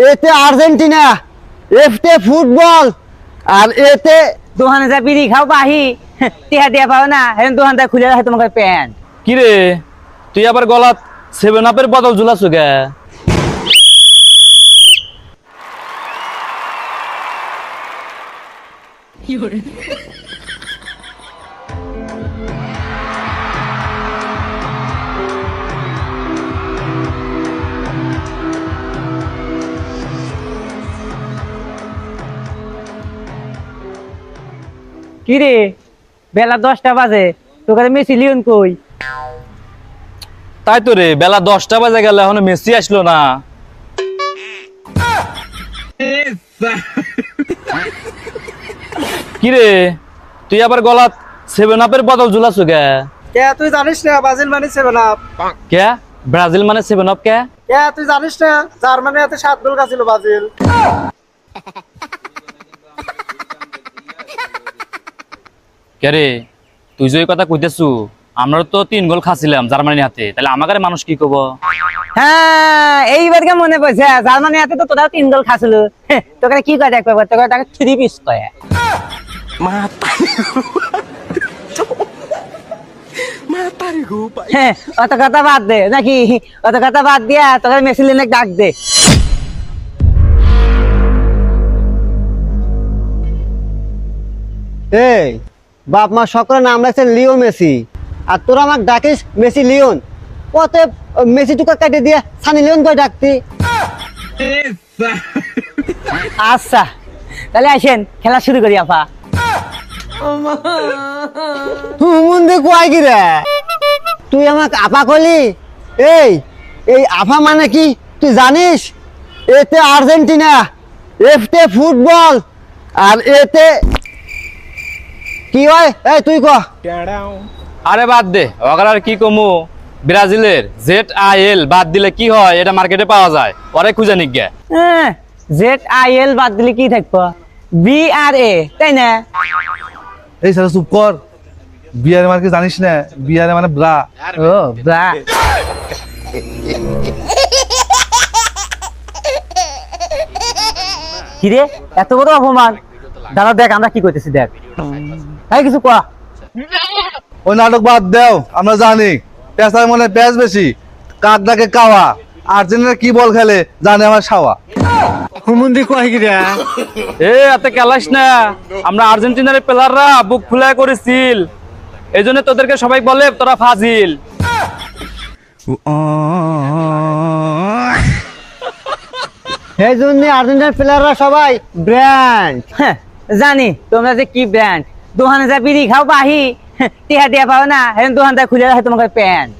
এতে Argentina, এফতে football, আর এতে দোকানে যা বিড়ি খাও বাহি টিহা দিয়া পাও না এখন দোকানটা খুলে রাখে তোমাকে প্যান্ট। কি রে তুই আবার গলাত 7 আপের বোতল ঝুলাছ গে? কি রে বেলা 10টা বাজে তোকে মেসি লিওন কই? তাই তো রে, বেলা 10টা বাজে গেল এখনো মেসি আসলো না। কি রে তুই আবার গলাত 7 আপের বোতল ঝুলাছ গে? কে তুই জানিস না ব্রাজিল মানে 7 আপ? কে ব্রাজিল মানে 7 আপ কে? কে তুই জানিস না জার্মানি হাতে 7 গোল খাচ্ছিল ব্রাজিল? কে রে তুই যে কথা কইতেছু, আমরা তো 3 গোল খাচ্ছিলাম জার্মানির হাতে, তাহলে আমাদের মানুষ কি কব? হ্যাঁ এইবার কে মনে পড়ছে, জার্মানি হাতে তো তোরা 3 গোল খাচ্ছিল। তোকে কি কয় দেখবে, তোকে তাকে 3 পিস কয়। হ্যাঁ অত কথা বাদ দে নাকি, অত কথা বাদ দিয়া তোকে মেসি লিওনে ডাক দে। এই বাপ মা সকলের নাম রাখছে লিও মেসি, আর তোরা আমাকে ডাকিস মেসি লিওন। কতে মেসি টুকা কাটে দিয়ে সানি লিওন করে ডাকতি। আচ্ছা তাহলে আসেন খেলা শুরু করি আপা। মন দিয়ে কুয়াই কি রে, তুই আমাকে আপা কলি? এই এই আফা মানে কি তুই জানিস? এতে আর্জেন্টিনা, এফতে ফুটবল, আর এতে কি হয় এই তুই ক। আরে বাদ দে, ওগার আর কি কমু? ব্রাজিলের ZIL বাদ দিলে কি হয় এটা মার্কেটে পাওয়া যায়, পরে খুঁজে নিক গে। ZIL বাদ দিলে কি থাকবো? BRA তাই না? এই সারা চুপ কর। বিয়ারে মানে কি জানিস না? বিয়ারে মানে ব্রা। ও ব্রা। কিরে এত বড় অপমান? দাঁড়া দেখ আমরা কি করতেছি দেখ। তাই কিছু কয়া। ওই নাটক বাদ দেও, আমরা জানি পেশার মনে পেঁচ বেশি, কাক ডাকে কাওয়া। আর্জেন্টিনা কি বল খেলে জানে আমার সাওয়া। মন দিয়ে কুয়াই কি রে। এ এতে খেলাস না, আমরা আর্জেন্টিনার প্লেয়াররা বুক ফুলায় করেছিল, এই জন্য তোদেরকে সবাই বলে তোরা ফাজিল। সেই জন্য আর্জেন্টিনার প্লেয়াররা সবাই ব্র্যান্ড। হ্যাঁ, জানি তোমরা যে কি ব্র্যান্ড। দোকানে যা বিড়ি খাও বাহি টিহা দিয়া পাও না এখন দোকানটা খুলে রাখে তোমাকে প্যান্ট।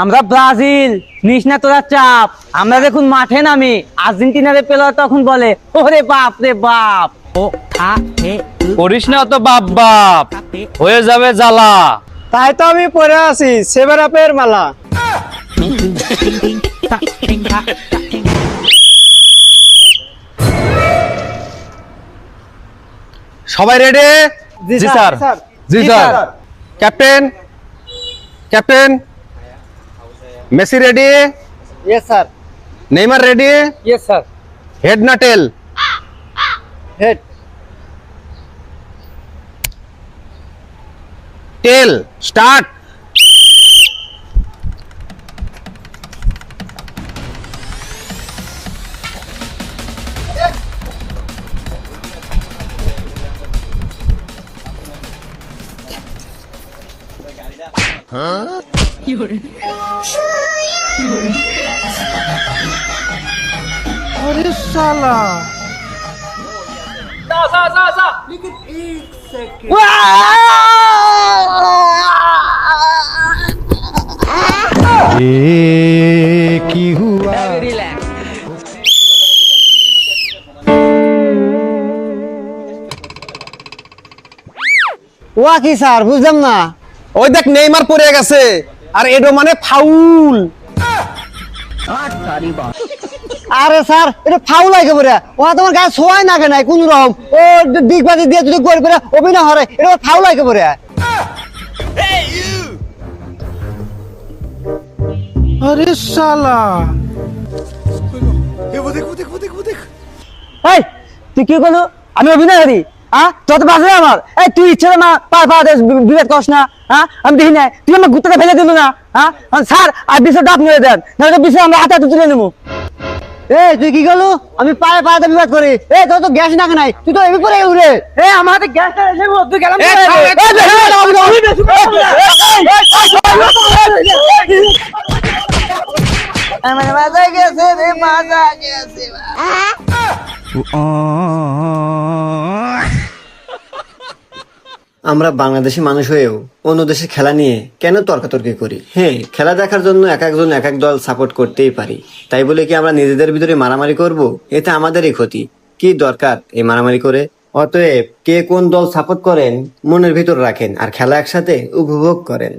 আমরা ব্রাজিল, নিস না তোরা চাপ। আমরা দেখুন মাঠে নামি আর্জেন্টিনার প্লেয়ার তখন বলে ওরে বাপ রে বাপ। করিস না অত বাপ বাপ, হয়ে যাবে জ্বালা। তাই তো আমি পরে আছি 7 আপের মালা। সবাই রেডি? জি স্যার। জি sir. Captain, captain Messi ready? Yes sir. Neymar ready? Yes sir. Head না টেল? হেড। টেল স্টার্ট। আরে শালা কি হুয়া? ওয়া কি স্যার বুঝলাম না। ওই দেখ নেইমার পড়ে গেছে, আর এডো মানে ফাউল। আরে স্যার এটা ফাউল লাগে বলে, ওরা তোমার গায়ে ছোঁয়াই না কেন কোন রকম। ও দিগবাজি দিয়ে যদি গোল করে অভিনয় হরে, এটা ফাউল লাগে বলে। আরে শালা এই তুই কি করলো? আমি অভিনয় করি যত বাজে আমার। এই তুই ইচ্ছে মা বিভেদ করস না। আমি দেখি নাই তুই আমার গুত্তাটা ফেলে দিল না। স্যার আর বিষয় ডাক নিয়ে দেন, নাহলে বিষয় আমরা হাতে হাতে তুলে নেবো। এই তুই কি করলো? আমি পায়ে পায়ে বিবাদ করি। এই তোর তো গ্যাস নাক নাই, তুই তো এমনি করে উড়ে। এই আমার হাতে গ্যাসটা এসে তুই গেলাম। আমার মাথা গেছে রে, মাথা গেছে। আমরা বাংলাদেশি মানুষ হয়েও অন্য দেশের খেলা নিয়ে কেন তর্কাতর্কি করি? হ্যাঁ, খেলা দেখার জন্য এক একজন এক এক দল সাপোর্ট করতেই পারি, তাই বলে কি আমরা নিজেদের ভিতরে মারামারি করব? এতে আমাদেরই ক্ষতি। কি দরকার এই মারামারি করে? অতএব কে কোন দল সাপোর্ট করেন মনের ভিতর রাখেন আর খেলা একসাথে উপভোগ করেন।